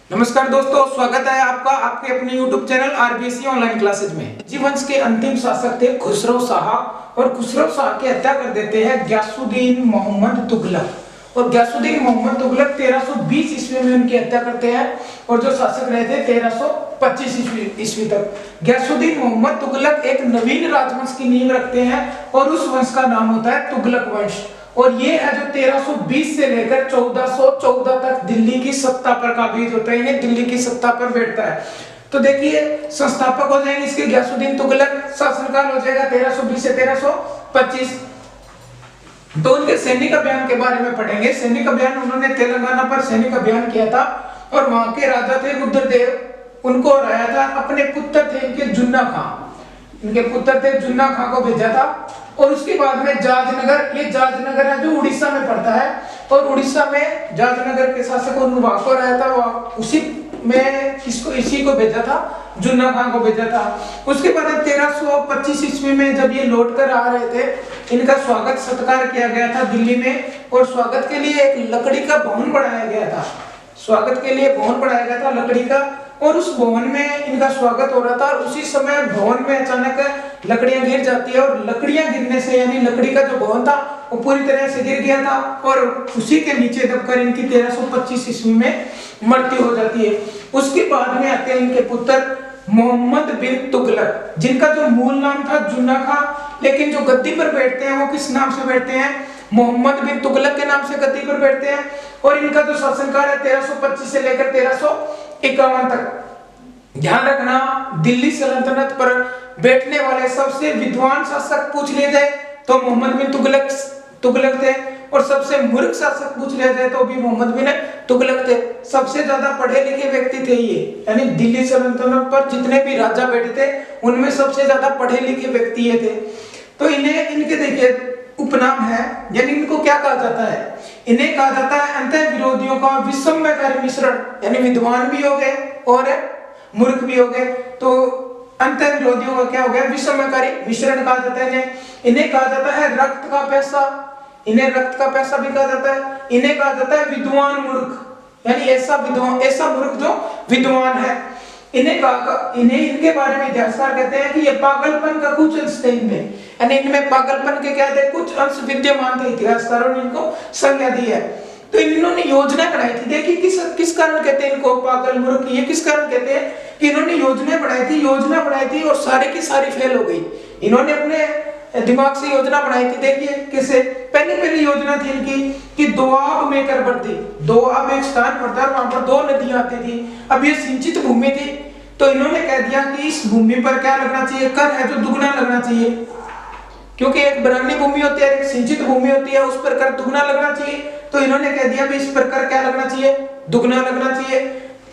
नमस्कार दोस्तों, स्वागत है आपका आपके अपने YouTube channel RBSC online classes में। जीवंश के अंतिम शासक थे खुसरो शाह और खुसरो शाह की हत्या कर देते हैं गयासुद्दीन मोहम्मद तुगलक। और गयासुद्दीन मोहम्मद तुगलक 1320 ईस्वी में उनकी हत्या करते हैं और जो शासक रहे थे 1325 ईस्वी तक। गयासुद्दीन मोहम्मद तुगलक एक नवीन राजवंश की नींव रखते हैं और उस वंश का नाम होता है तुगलक वंश। और ये है जो 1320 से लेकर 1414 तक दिल्ली की सत्ता पर काबिज होता है, दिल्ली की सत्ता पर बैठता है। तो देखिए, संस्थापक हो जाएंगे इसके गयासुद्दीन तुगलक, शासनकाल हो जाएगा 1320 से 1325। तो उनके सैनिक अभियान के बारे में पढ़ेंगे। सैनिक अभियान, उन्होंने तेलंगाना पर सैनिक अभियान किया था और वहां के राजा थे रुद्रदेव, उनको हराया था। अपने पुत्र थे इनके जुन्ना खां, इनके पुत्र थे जुन्ना खां को भेजा था। और उसके बाद में जाजनगर, ये जाजनगर है जो उड़ीसा में पड़ता है, और उड़ीसा में जाजनगर के शासक वहां को रहा था, उसी में इसी को भेजा था, जुन्ना खां को भेजा था। उसके बाद 1325 ईस्वी में जब ये लौट कर आ रहे थे, इनका स्वागत सत्कार किया गया था दिल्ली में, और स्वागत के लिए एक लकड़ी का भवन बनाया गया था। स्वागत के लिए भवन बनाया गया था लकड़ी का, और उस भवन में इनका स्वागत हो रहा था। और उसी समय भवन में अचानक लकड़ियां गिर जाती है, और लकड़ियां गिरने से यानी लकड़ी का जो भवन था वो पूरी तरह से गिर गया था, और उसी के नीचे दबकर इनकी 1325 ईस्वी में मृत्यु हो जाती है। उसके बाद में आते हैं इनके पुत्र मोहम्मद बिन तुगलक, जिनका जो मूल नाम था जुन्ना खां, लेकिन जो गद्दी पर बैठते हैं वो किस नाम से बैठते हैं? मोहम्मद बिन तुगलक के नाम से गद्दी पर बैठते हैं। और इनका जो शासनकाल है 1325 से लेकर 1351 तक। ध्यान रखना, दिल्ली सल्तनत पर बैठने वाले सबसे विद्वान शासक पूछ लिए जाए तो मोहम्मद बिन तुगलक थे, और सबसे मूर्ख शासक पूछ लिया जाए तो भी मोहम्मद बिन तुगलक थे। सबसे ज्यादा पढ़े लिखे व्यक्ति थे ये, यानी दिल्ली सल्तनत पर जितने भी राजा बैठे थे उनमें सबसे ज्यादा पढ़े लिखे व्यक्ति ये थे। तो इन्हें, इनके देखिए उपनाम है, यानी इनको क्या कहा जाता है? इन्हें कहा जाता है अंतः विरोधियों का विषम्यकारी मिश्रण, यानी विद्वान भी हो गए और मूर्ख भी हो गए। तो अंतः विरोधियों का क्या हो गया? विषम्यकारी मिश्रण कहा जाता है इन्हें। इन्हें कहा जाता है रक्त का पैसा, इन्हें रक्त का पैसा भी कहा जाता है। इन्हें कहा जाता है विद्वान मूर्ख, यानी ऐसा मूर्ख जो विद्वान है। इन्हें इनके बारे में इतिहासकार कहते हैं कि ये पागलपन का कुछ अंश थे इनमें, यानी इनमें पागलपन के क्या थे? कुछ अंश विद्यमान थे। इतिहासकारों ने इनको संज्ञा दी है। तो इन्होंने योजना बनाई थी। देखिए किस कारण कहते हैं इनको पागल मूर्ख? ये किस कारण कहते हैं कि इन्होंने योजना बनाई थी और सारी की सारी फेल हो गई। इन्होंने अपने दिमाग से योजना बनाई थी। देखिए कैसे? पहली योजना थी इनकी कि दोआब में कर बढ़ती। दोआब एक स्थान पड़ता है, वहां पर दो नदियां आती थी। अब ये सिंचित भूमि थी, तो इन्होंने कह दिया कि इस भूमि पर क्या लगना चाहिए? कर है जो दुगना लगना चाहिए, क्योंकि एक बरानी भूमि होती है, एक सिंचित भूमि होती है, उस पर कर दुगना लगना चाहिए। तो इन्होंने कह दिया भी इस पर कर क्या लगना चाहिए? दुगना लगना चाहिए।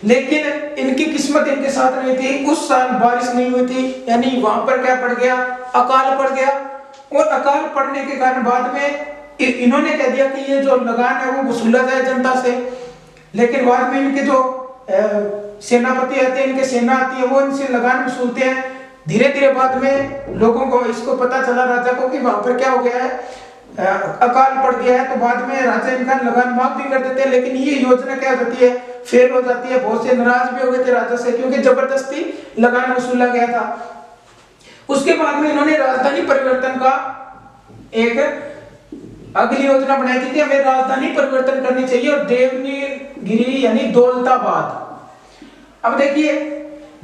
लेकिन इनकी किस्मत इनके साथ नहीं थी। उस साल बारिश नहीं हुई थी, यानी वहां पर क्या पड़ गया? अकाल पड़ गया। और अकाल पड़ने के कारण बाद में इन्होंने कह दिया कि ये जो लगान है वो वसूला जाए जनता से। लेकिन बाद में इनके जो सेनापति आते हैं, इनके सेना आती है, वो इनसे लगान वसूलते हैं। धीरे धीरे बाद में लोगों को इसको पता चला, राजा को, कि वहां पर क्या हो गया है, अकाल पड़ गया है। तो बाद में राजा इनका लगान माफ भी कर देते हैं। लेकिन ये योजना क्या होती है? फेल हो जाती है। बहुत से नाराज भी हो गए थे राजा से, क्योंकि जबरदस्ती लगान वसूला गया था। उसके बाद में इन्होंने राजधानी परिवर्तन का एक अगली योजना बनाई थी कि हमें राजधानी परिवर्तन करनी चाहिए, और देवगिरी यानी दौलताबाद। अब देखिए,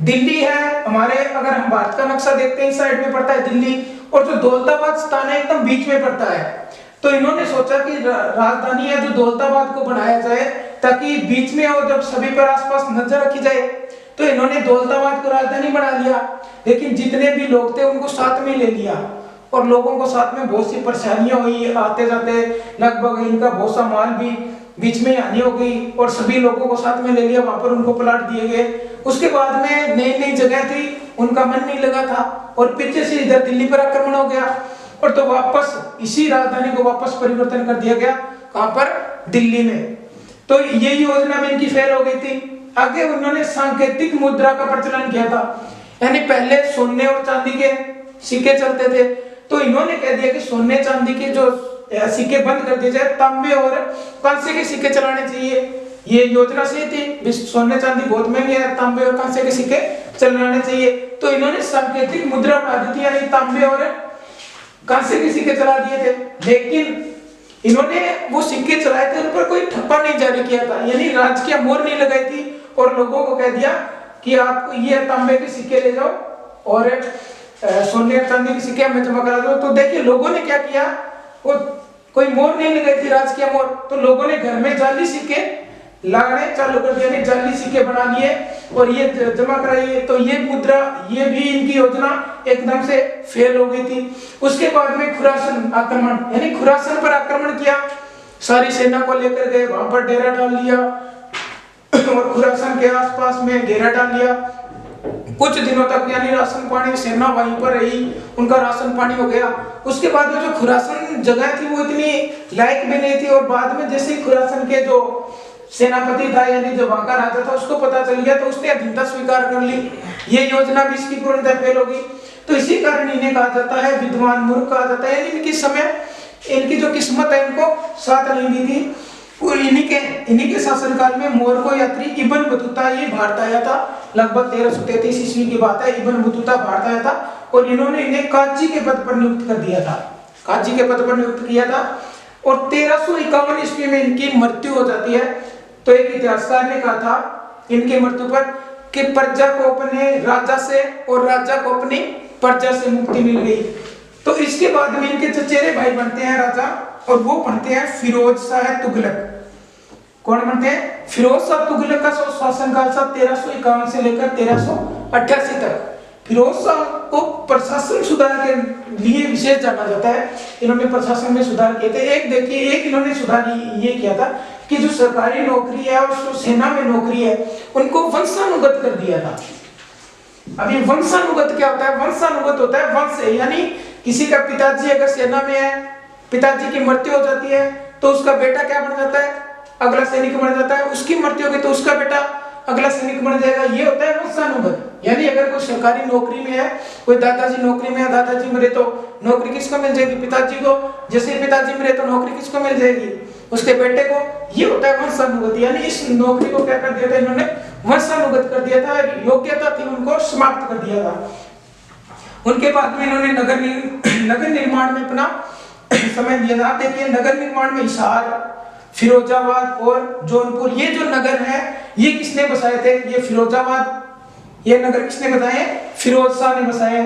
दिल्ली है हमारे, अगर हम भारत का नक्शा देखते हैं, इस साइड में पड़ता है दिल्ली, और जो दौलताबाद स्थान है एकदम बीच में पड़ता है। तो इन्होंने सोचा कि राजधानी है जो दौलताबाद को बनाया जाए, ताकि बीच में हो, जब सभी पर आसपास नजर रखी जाए। तो इन्होंने दौलताबाद को राजधानी बना लिया। लेकिन जितने भी लोग थे उनको साथ में ले लिया, और लोगों को साथ में बहुत सी परेशानियां हुई। आते जाते लगभग इनका बहुत सा माल भी बीच में हानि हो गई, और सभी लोगों को साथ में ले लिया। वहां पर उनको प्लाट दिए गए। उसके बाद में नई जगह थी, उनका मन नहीं लगा था, और पीछे से इधर दिल्ली पर आक्रमण हो गया, और तो वापस इसी राजधानी को वापस परिवर्तन कर दिया गया। कहां पर? दिल्ली में। तो ये योजना में इनकी फेल हो गई थी। आगे उन्होंने सांकेतिक मुद्रा का प्रचलन किया था, यानी पहले सोने और चांदी के सिक्के चलते थे। तो इन्होंने कह दिया कि सोने चांदी के जो सिक्के बंद कर दिए जाए, तांबे और कांसे के सिक्के चलाने चाहिए। ये योजना सही थी, सोने चांदी बहुत महंगे है, तांबे और कांसे के सिक्के चलाने चाहिए, तो इन्होंने सांकेतिक मुद्रा बना दी थी, यानी तांबे और कांसे के सिक्के चला दिए थे। लेकिन इन्होंने वो सिक्के चलाए थे, उन पर कोई ठप्पा नहीं जारी किया था, यानी राजकीय मोहर नहीं लगाई थी और लोगों को कह दिया कि आप ये तांबे के सिक्के ले जाओ और सोने चांदी के सिक्के हमें जमा करा दो। तो देखिए लोगों ने क्या किया, वो कोई मोहर नहीं लगाई थी राजकीय मोहर, तो लोगों ने घर में जाली सिक्के लगाने चालू कर दिया, जाली सिक्के बना लिए और ये जमा कराइए। तो ये मुद्रा, ये भी इनकी योजना एकदम से फेल हो गई थी। उसके बाद में खुरासन आक्रमण, यानी खुरासन पर आक्रमण किया, सारी सेना को लेकर गए, वहां पर डेरा डाल लिया और खुरासन के आसपास में घेरा डाल लिया। कुछ दिनों तक यानी राशन पानी, सेना वहीं पर रही, उनका राशन पानी हो गया। उसके बाद में जो खुरासन जगह थी वो इतनी लायक भी नहीं थी, और बाद में जैसे खुरासन के जो सेनापति था, यानी जो वहां का राजा था, उसको पता चल गया तो उसने अधीनता स्वीकार कर ली। ये योजना भी इसकी पूर्णतः फेल होगी। तो इसी कारण इन्हें कहा जाता है विद्वान मूर्ख कहा जाता है, यानी इनकी समय, इनकी जो किस्मत है इनको साथ नहीं दी थी। इन्हीं के शासनकाल में मोरको यात्री इब्न बतूता ये भारत आया था, लगभग 1333 ईस्वी की बात है। इब्न बतूता भारत आया था और इन्होंने इन्हें काजी के पद पर नियुक्त कर दिया था, काजी के पद पर नियुक्त किया था। और 1351 ईस्वी में इनकी मृत्यु हो जाती है। तो एक इतिहासकार ने कहा था इनकी मृत्यु पर कि प्रजा को अपने राजा से और राजा को अपनी प्रजा से मुक्ति मिल गई। तो इसके बाद में इनके चचेरे भाई बनते हैं राजा, और वो बनते हैं फिरोज शाह तुगलक। कौन बनते हैं? फिरोज शाह तुगलक का शासनकाल था 1351 से लेकर 1388 तक। फिरोज शाह को प्रशासन सुधार के लिए विशेष जाना जाता है, इन्होंने प्रशासन में सुधार किए थे। एक देखिए, एक इन्होंने सुधार ये किया था कि जो सरकारी नौकरी है और जो सेना में नौकरी है उनको वंशानुगत कर दिया था। अभी वंशानुगत क्या होता है? वंशानुगत होता है वंश से, यानी किसी का पिताजी अगर सेना में है, पिताजी की मृत्यु हो जाती है तो उसका बेटा क्या बन जाता है? अगला सैनिक बन जाता है। उसकी मृत्यु होगी तो उसका बेटा अगला सैनिक बन जाएगा। ये होता है वंशानुगत। यानी अगर कोई सरकारी नौकरी में है, कोई दादाजी नौकरी में है, दादाजी मरे तो नौकरी किसको मिल जाएगी? पिताजी को। जैसे पिताजी मरे तो नौकरी किसको मिल जाएगी? उसके बेटे को। ये होता है वंशानुगत। यानी इस नौकरी को क्या कर दिया था इन्होंने? वंशानुगत कर दिया था, योग्यता थी उनको समाप्त कर दिया था। उनके बाद में इन्होंने नगर निर्माण में अपना समय दिया था। देखिए नगर निर्माण में हिसार, फिरोजाबाद और जौनपुर, ये जो नगर है ये किसने बसाए थे? ये फिरोजाबाद, ये नगर किसने बताए? फिरोज शाह ने बसाए।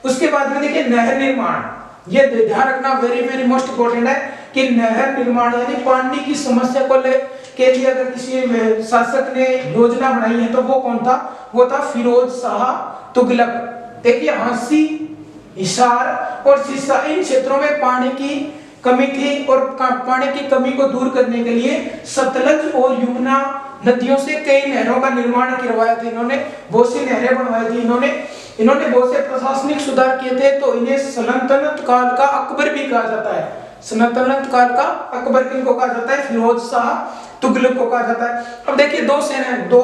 उसके बाद में देखिए नहर निर्माण, ये ध्यान रखना, वेरी वेरी मोस्ट इंपोर्टेंट है कि नहर निर्माण यानी पानी की समस्या को के लिए अगर किसी शासक ने योजना बनाई है तो वो कौन था? वो था फिरोज शाह तुगलक। देखिए हांसी, हिसार और सिरसा, इन क्षेत्रों में पानी की कमी थी और पानी की कमी को दूर करने के लिए सतलज और यमुना नदियों से कई नहरों का निर्माण करवाया था इन्होंने। बहुत सी नहरें बनवाई थी इन्होंने बहुत से प्रशासनिक सुधार किए थे। तो इन्हें सल्तनत काल का अकबर भी कहा जाता है। सल्तनत काल का अकबर किनको कहा जाता है? फिरोज शाह तुगलक को कहा जाता है। अब देखिए दो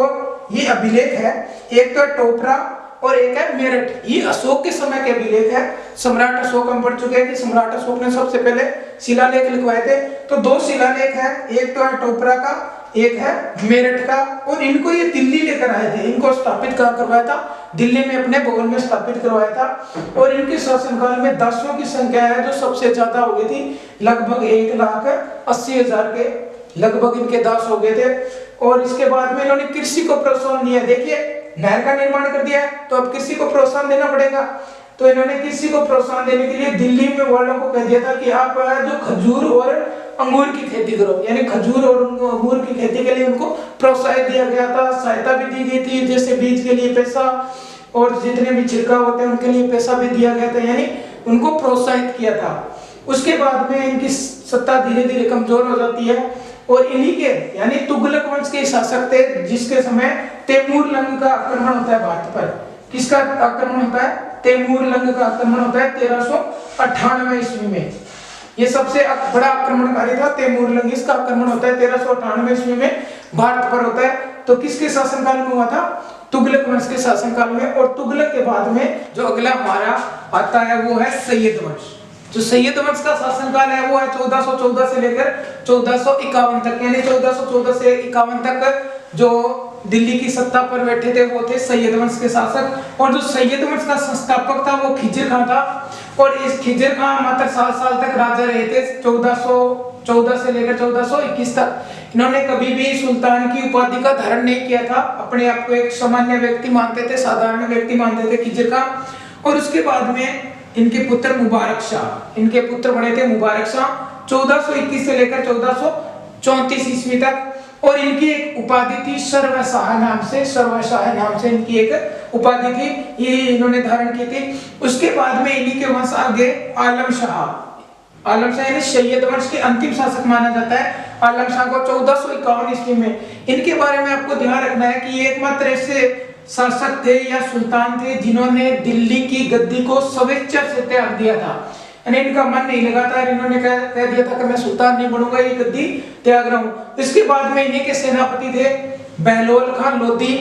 ये अभिलेख है, एक तो टोपरा और एक है मेरठ। ये अशोक के समय के अभिलेख है। सम्राट अशोक हम पढ़ चुके हैं कि सम्राट अशोक ने सबसे पहले शिलालेख लिखवाए थे। तो दो शिलालेख है, एक तो है टोपरा का, एक है मेरठ का। और इनको ये दिल्ली लेकर आए थे। इनको स्थापित कहाँ करवाया था? दिल्ली में अपने भवन में स्थापित करवाया था। और इनके शासनकाल में दासों की संख्या है जो सबसे ज्यादा हो गई थी, लगभग 1,80,000 के लगभग इनके दास हो गए थे। और इसके बाद में इन्होंने कृषि को प्रोत्साहन दिया। देखिए नहर का निर्माण कर दिया है तो अब कृषि को प्रोत्साहन देना पड़ेगा। तो इन्होंने कृषि को प्रोत्साहन देने के लिए दिल्ली में वालों को कह दिया था कि आप जो खजूर और अंगूर की खेती करो, यानी खजूर और अंगूर की खेती के लिए उनको प्रोत्साहित दिया गया था। सहायता भी दी गई थी, जैसे बीज के लिए पैसा और जितने भी छिड़काव होते हैं उनके लिए पैसा भी दिया गया था, यानी उनको प्रोत्साहित किया था। उसके बाद में इनकी सत्ता धीरे धीरे कमजोर हो जाती है और इन्हीं के यानी तुगलक वंश के शासक थे जिसके समय तैमूर लंग का आक्रमण होता है भारत पर। किसका आक्रमण होता है? तैमूर लंग का आक्रमण होता है 1398 ईस्वी में। ये सबसे बड़ा आक्रमणकारी था तैमूर लंग। इसका आक्रमण होता है 1398 ईस्वी में भारत पर होता है। तो किसके शासनकाल में हुआ था? तुगलक वंश के शासनकाल में। और तुगलक के बाद में जो अगला हमारा आता है वो है सैयद वंश। जो सैयद वंश का शासनकाल है वो है 1414 से लेकर 1451 तक, यानी 1414 से 51 तक जो दिल्ली की सत्ता पर बैठे थे वो थे सैयद वंश के शासक। और जो सैयद वंश का संस्थापक था वो खिजर खां था, और इस खिजर खां मात्र 7 साल तक राजा रहे थे, 1414 से लेकर 1421 तक। इन्होंने कभी भी सुल्तान की उपाधि का धारण नहीं किया था, अपने आप को एक सामान्य व्यक्ति मानते थे, साधारण व्यक्ति मानते थे खिजर खां। और उसके बाद में इनके पुत्र मुबारक शाह, इनके पुत्र बने थे मुबारक शाह 1421 से लेकर 1434 ईस्वी तक। और इनकी एक उपाधि थी सर्वशाह नाम से, सर्वशाह नाम से इनकी एक उपाधि थी, ये इन्होंने धारण की थी। उसके बाद में इन्हीं के वंश आगे आलम शाह, आलम शाह यानी सैयद वंश के अंतिम शासक माना जाता है। आलम शाह को 1451 ईस्वी में, इनके बारे में आपको ध्यान रखना है कि ये एकमात्र ऐसे शासक थे या सुल्तान थे जिन्होंने दिल्ली की गद्दी को स्वेच्छा से त्याग दिया था, यानी इनका मन नहीं लगा था, इन्होंने कह दिया था कि मैं सुल्तान नहीं बनूंगा, ये गद्दी त्याग रहा हूं। इसके बाद में इन्हीं के सेनापति थे बहलोल खान लोधी,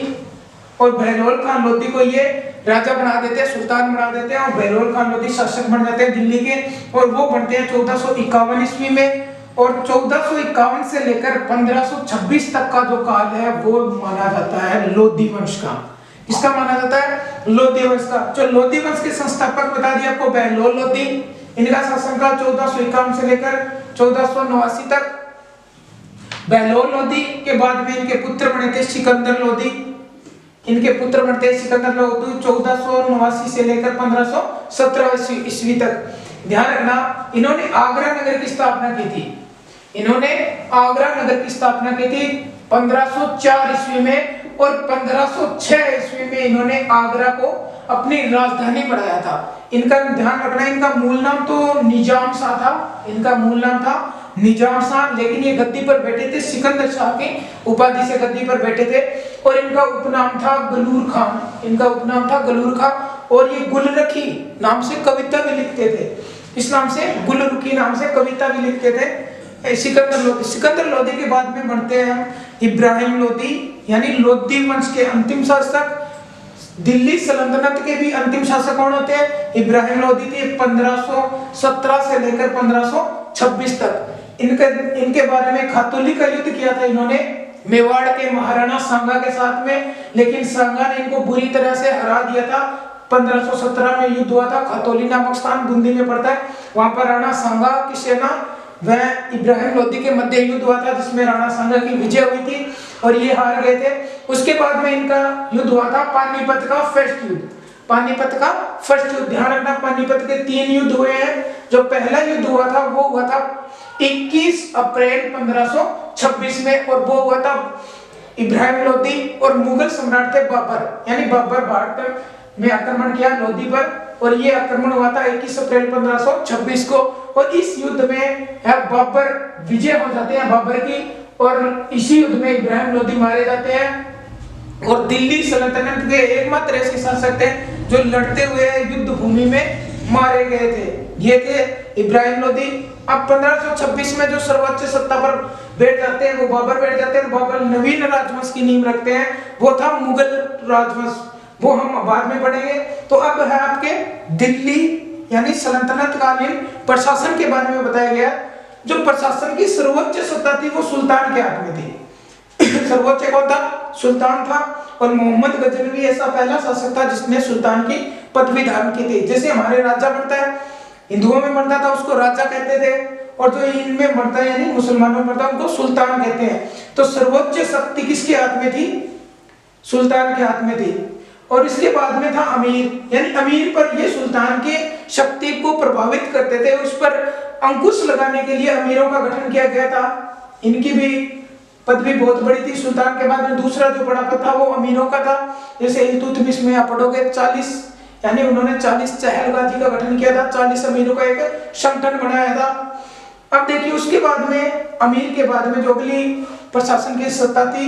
और बहलोल खान लोधी को ये राजा बना देते हैं, सुल्तान बना देते हैं, और बहलोल खान लोधी शासक बन जाते हैं दिल्ली के। और वो बनते हैं 1451 ईस्वी में, और 1451 से लेकर 1526 तक का जो काल है वो माना जाता है लोधी वंश का। किसका माना जाता है? लोधी वंश का। जो लोधी वंश के संस्थापक बता दिए आपको बहलोल लोधी, इनका शासनकाल 1451 से लेकर 1489 तक। बहलोल लोधी के बाद में इनके पुत्र बने थे सिकंदर लोधी, इनके पुत्र बनते हैं सिकंदर लोधी 1489 से लेकर 1517 ईस्वी तक। ध्यान रखना, इन्होंने आगरा नगर की स्थापना की थी, इन्होंने आगरा नगर की स्थापना की थी 1504 ईस्वी में, और 1506 ईस्वी में इन्होंने आगरा को अपनी राजधानी बनाया था। इनका ध्यान रखना, इनका मूल नाम तो निजाम शाह था, इनका मूल नाम था निजाम शाह, लेकिन ये गद्दी पर बैठे थे सिकंदर शाह की उपाधि से गद्दी पर बैठे थे। और इनका उपनाम था गलूर खान, इनका उपनाम था गलूर खान, और ये गुलरखी नाम से कविता भी लिखते थे, इस नाम से गुलरुखी नाम से कविता भी लिखते थे सिकंदर लोधी। सिकंदर लोधी के बाद में बनते हैं हम इब्राहिम लोधी, यानी लोधी वंश के अंतिम शासक। दिल्ली सल्तनत के भी अंतिम शासक कौन होते हैं? इब्राहिम लोधी थे 1517 से लेकर 1526 तक। इनके बारे में खातूली का युद्ध किया था इन्होंने मेवाड़ के महाराणा सांगा के साथ में, लेकिन सांगा ने इनको बुरी तरह से हरा दिया था। 1517 में युद्ध हुआ था, खतौली नामक स्थान बूंदी में पड़ता है, वहां पर राणा सांगा की सेना वह इब्राहिम लोधी के मध्य युद्ध हुआ था, जिसमें राणा सांगा की विजय हुई थी और ये हार गए थे। उसके बाद में इनका युद्ध हुआ था पानीपत का फर्स्ट युद्ध, पानीपत का फर्स्ट युद्ध। ध्यान रखना, पानीपत के 3 युद्ध हुए हैं। जो पहला युद्ध हुआ था वो हुआ था 21 अप्रैल 1526 में, और वो हुआ था इब्राहिम लोधी और मुगल सम्राट थे बाबर, यानी बाबर भारत में आक्रमण किया लोधी पर, और ये आक्रमण हुआ था 21 अप्रैल 1526 को। और इस युद्ध में बाबर विजय हो जाते हैं बाबर की, और इसी युद्ध में इब्राहिम लोधी मारे जाते हैं। और दिल्ली सल्तनत के एकमात्र ऐसे शासक थे जो लड़ते हुए युद्ध भूमि में मारे गए थे, ये थे इब्राहिम लोधी। अब 1526 में जो सर्वोच्च सत्ता पर बैठ जाते हैं वो बाबर बैठ जाते हैं। बाबर नवीन राजवंश की नींव रखते हैं, वो था मुगल राजवंश, वो हम बाद में पढ़ेंगे। तो अब है आपके दिल्ली यानी सल्तनत कालीन प्रशासन के बारे में बताया गया। जो प्रशासन की सर्वोच्च सत्ता थी वो सुल्तान के हाथ में थी। सर्वोच्च कौन था? सुल्तान था। और मोहम्मद गजनवी ऐसा पहला शासक था जिसने सुल्तान की पदवी धारण की थी। जैसे हमारे राजा बनता है, हिंदुओं में बनता था उसको राजा कहते थे, और जो इनमें बनता है यानी मुसलमानों में बनता है उनको सुल्तान कहते हैं। तो सर्वोच्च शक्ति किसके हाथ में थी? सुल्तान के हाथ में थी। और इसके बाद में था अमीर, यानी अमीर पर ये सुल्तान के शक्ति को प्रभावित करते थे, उस पर अंकुश लगाने के लिए अमीरों का गठन किया गया था। इनकी भी पदवी बहुत बड़ी थी। सुल्तान के बाद में दूसरा जो बड़ा पद था वो अमीरों का था। जैसे इल्तुतमिश में आप पढ़ोगे 40 यानी उन्होंने 40 चहलगाजी का गठन किया था, 40 अमीरों का एक संगठन बनाया था। अब देखिए उसके बाद में अमीर के बाद में जो अगली प्रशासन की सत्ता थी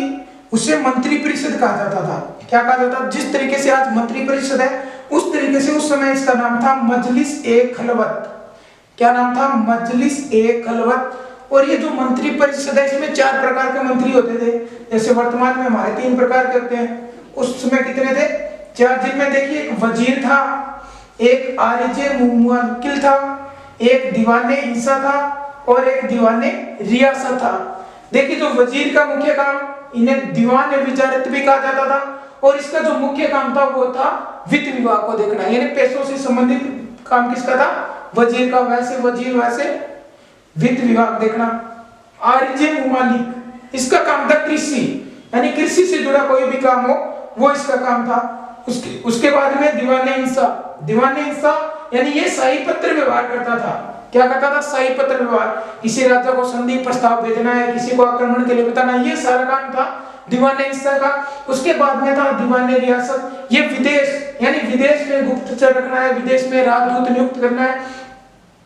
उसे मंत्री परिषद कहा जाता था। क्या कहा जाता था? जिस तरीके से आज मंत्री परिषद है उस तरीके से उस समय इसका नाम था मजलिस ए खलवत। क्या नाम था? मजलिस ए खलवत। और ये जो मंत्री परिषद है इसमें 4 प्रकार के मंत्री होते थे। जैसे वर्तमान में हमारे 3 प्रकार के होते हैं, उस समय कितने थे? 4, जिनमें देखिए एक वजीर था, एक आरिजे मुवक्किल था, एक दीवाने इंसा था और एक दीवाने रियासत था। देखिए जो वजीर का मुख्य काम, इन्हें दीवाने विजारत भी कहा जाता था, और इसका जो मुख्य काम था वो था वित्त विभाग को देखना, यानी पैसों से संबंधित काम किसका था, वजीर का। वैसे वजीर वैसे वित्त विभाग देखना। आरजे मुमालिक, इसका काम था कृषि, यानी कृषि से जुड़ा कोई भी काम हो वो इसका काम था। उसके बाद में दीवाने इंसा, दीवाने इंसा यानी ये शाही पत्र व्यवहार करता था। क्या करता था, शाही पत्र व्यवहार, किसी राजा को संधि प्रस्ताव भेजना है, किसी को आक्रमण के लिए बताना, ये सारा काम था दीवाने इंसा का। उसके बाद में था दीवाने रियासत, ये विदेश यानी विदेश में गुप्तचर रखना है, विदेश में राजदूत नियुक्त करना है,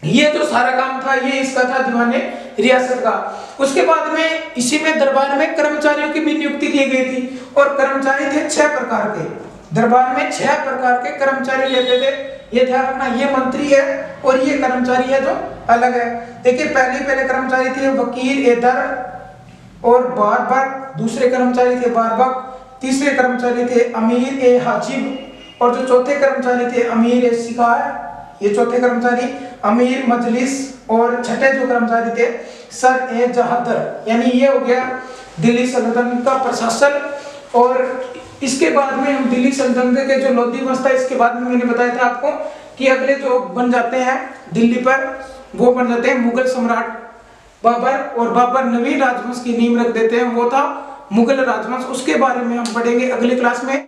ये जो सारा काम था ये इसका था दीवाने रियासत का। उसके बाद में इसी में दरबार में कर्मचारियों की भी नियुक्ति की गई थी, और कर्मचारी थे 6 प्रकार के। दरबार में 6 प्रकार के कर्मचारी लेते थे, ये ध्यान रखना, ये मंत्री है और ये कर्मचारी है जो अलग है। देखिए पहले कर्मचारी थे वकील ए दर और बारबक, दूसरे कर्मचारी थे बारबक, तीसरे कर्मचारी थे अमीर ए हाजिब, और जो चौथे कर्मचारी थे अमीर ए शिकार, ये चौथे कर्मचारी अमीर मजलिस, और छठे जो कर्मचारी थे सर ए जहादर, यानी ये हो गया दिल्ली सल्तनत का प्रशासन। और इसके बाद में हम दिल्ली सल्तनत के जो लोधी वंश था, इसके बाद में मैंने बताया था आपको कि अगले जो बन जाते हैं दिल्ली पर, वो बन जाते हैं मुगल सम्राट बाबर, और बाबर नवीन राजवंश की नींव रख देते हैं, वो था मुगल राजवंश। उसके बारे में हम पढ़ेंगे अगली क्लास में।